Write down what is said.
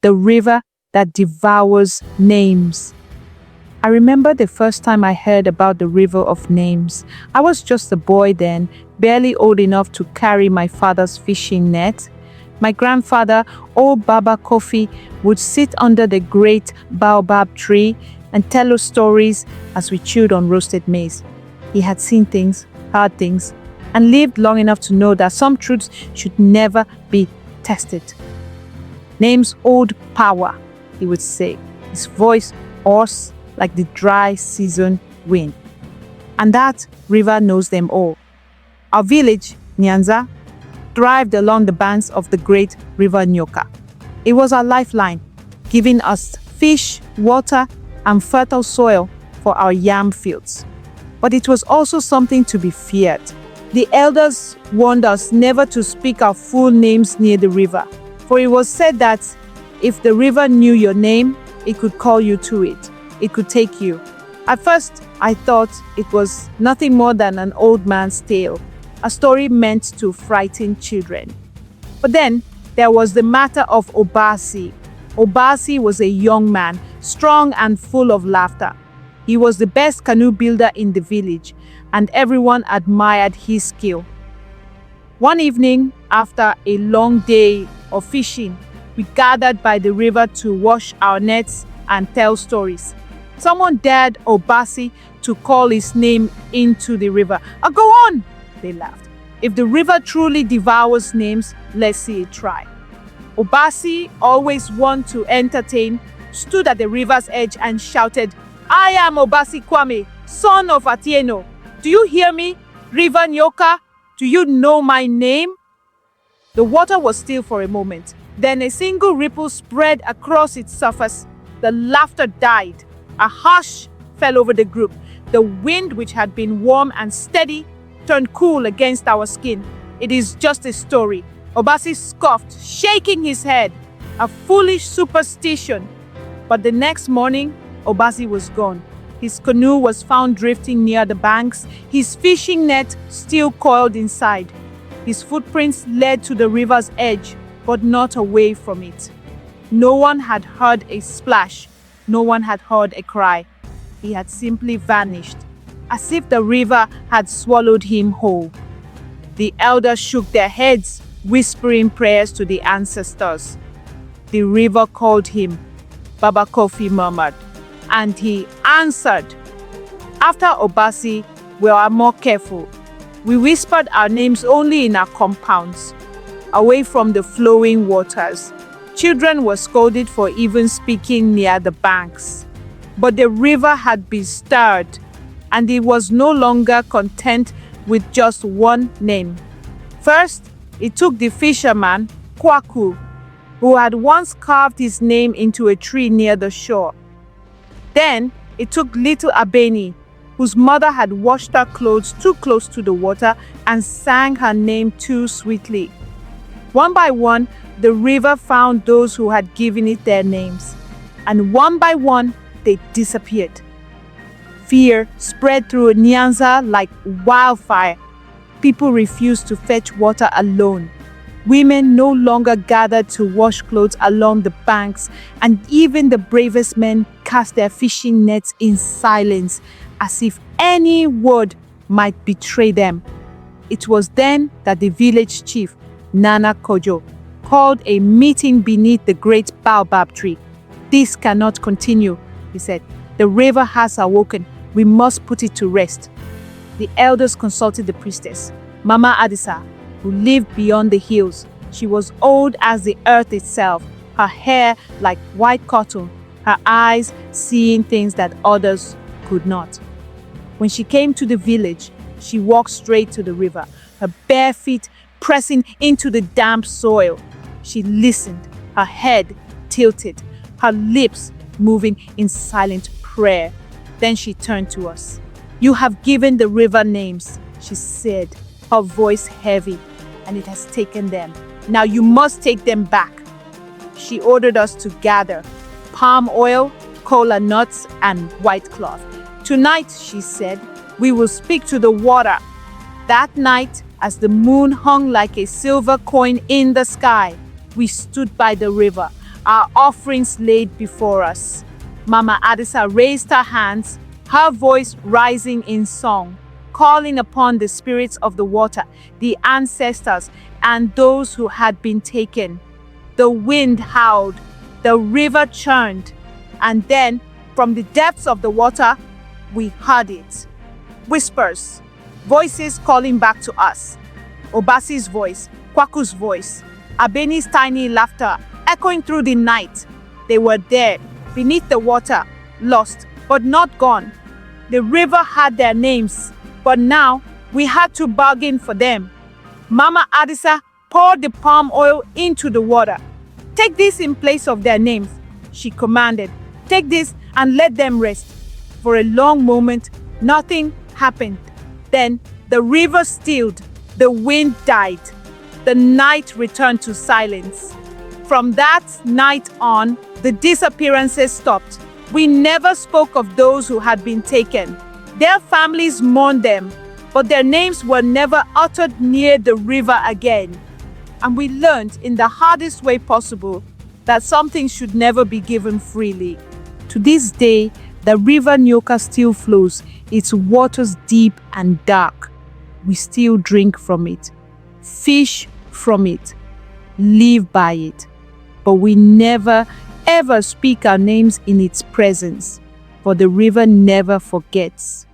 the river that devours names. I remember the first time I heard about the river of names. I was just a boy then, barely old enough to carry my father's fishing net. My grandfather, old Baba Kofi, would sit under the great baobab tree and tell us stories as we chewed on roasted maize. He had seen things, heard things, and lived long enough to know that some truths should never be tested. Names hold power, he would say, his voice hoarse like the dry season wind. And that river knows them all. Our village, Nyanza, thrived along the banks of the great river Nyoka. It was our lifeline, giving us fish, water, and fertile soil for our yam fields. But it was also something to be feared. The elders warned us never to speak our full names near the river, for it was said that if the river knew your name, it could call you to it. It could take you. At first, I thought it was nothing more than an old man's tale, a story meant to frighten children. But then, there was the matter of Obasi. Obasi was a young man, strong and full of laughter. He was the best canoe builder in the village, and everyone admired his skill. One evening, after a long day of fishing, we gathered by the river to wash our nets and tell stories. Someone dared Obasi to call his name into the river. Go on, they laughed. If the river truly devours names, let's see it try. Obasi, always one to entertain, stood at the river's edge and shouted, I am Obasi Kwame, son of Atieno. Do you hear me, River Nyoka? Do you know my name? The water was still for a moment. Then a single ripple spread across its surface. The laughter died. A hush fell over the group. The wind, which had been warm and steady, turned cool against our skin. It is just a story. Obasi scoffed, shaking his head. A foolish superstition. But the next morning, Obasi was gone. His canoe was found drifting near the banks, his fishing net still coiled inside. His footprints led to the river's edge, but not away from it. No one had heard a splash. No one had heard a cry. He had simply vanished, as if the river had swallowed him whole. The elders shook their heads, whispering prayers to the ancestors. The river called him, Baba Kofi murmured, and he answered. After Obasi, we were more careful. We whispered our names only in our compounds, away from the flowing waters. Children were scolded for even speaking near the banks. But the river had been stirred, and it was no longer content with just one name. First, it took the fisherman, Kwaku, who had once carved his name into a tree near the shore. Then, it took little Abeni, whose mother had washed her clothes too close to the water and sang her name too sweetly. One by one, the river found those who had given it their names, and one by one, they disappeared. Fear spread through Nyanza like wildfire. People refused to fetch water alone. Women no longer gathered to wash clothes along the banks, and even the bravest men cast their fishing nets in silence, as if any word might betray them. It was then that the village chief, Nana Kojo, called a meeting beneath the great baobab tree. This cannot continue, he said. The river has awoken. We must put it to rest. The elders consulted the priestess, Mama Adisa, who lived beyond the hills. She was old as the earth itself, her hair like white cotton, her eyes seeing things that others could not. When she came to the village, she walked straight to the river, her bare feet pressing into the damp soil. She listened, her head tilted, her lips moving in silent prayer. Then she turned to us. You have given the river names, she said, her voice heavy, and it has taken them. Now you must take them back. She ordered us to gather palm oil, cola nuts, and white cloth. Tonight, she said, we will speak to the water. That night, as the moon hung like a silver coin in the sky, we stood by the river, our offerings laid before us. Mama Adisa raised her hands, her voice rising in song, calling upon the spirits of the water, the ancestors, and those who had been taken. The wind howled, the river churned, and then, from the depths of the water, we heard it. Whispers, voices calling back to us. Obasi's voice, Kwaku's voice, Abeni's tiny laughter echoing through the night. They were there, beneath the water, lost, but not gone. The river had their names, but now we had to bargain for them. Mama Adisa poured the palm oil into the water. "Take this in place of their names," she commanded. "Take this and let them rest." For a long moment, nothing happened. Then the river stilled, the wind died. The night returned to silence. From that night on, the disappearances stopped. We never spoke of those who had been taken. Their families mourned them, but their names were never uttered near the river again. And we learned in the hardest way possible that something should never be given freely. To this day, the river Nyoka still flows, its waters deep and dark. We still drink from it, fish from it, live by it. But we never, ever speak our names in its presence, for the river never forgets.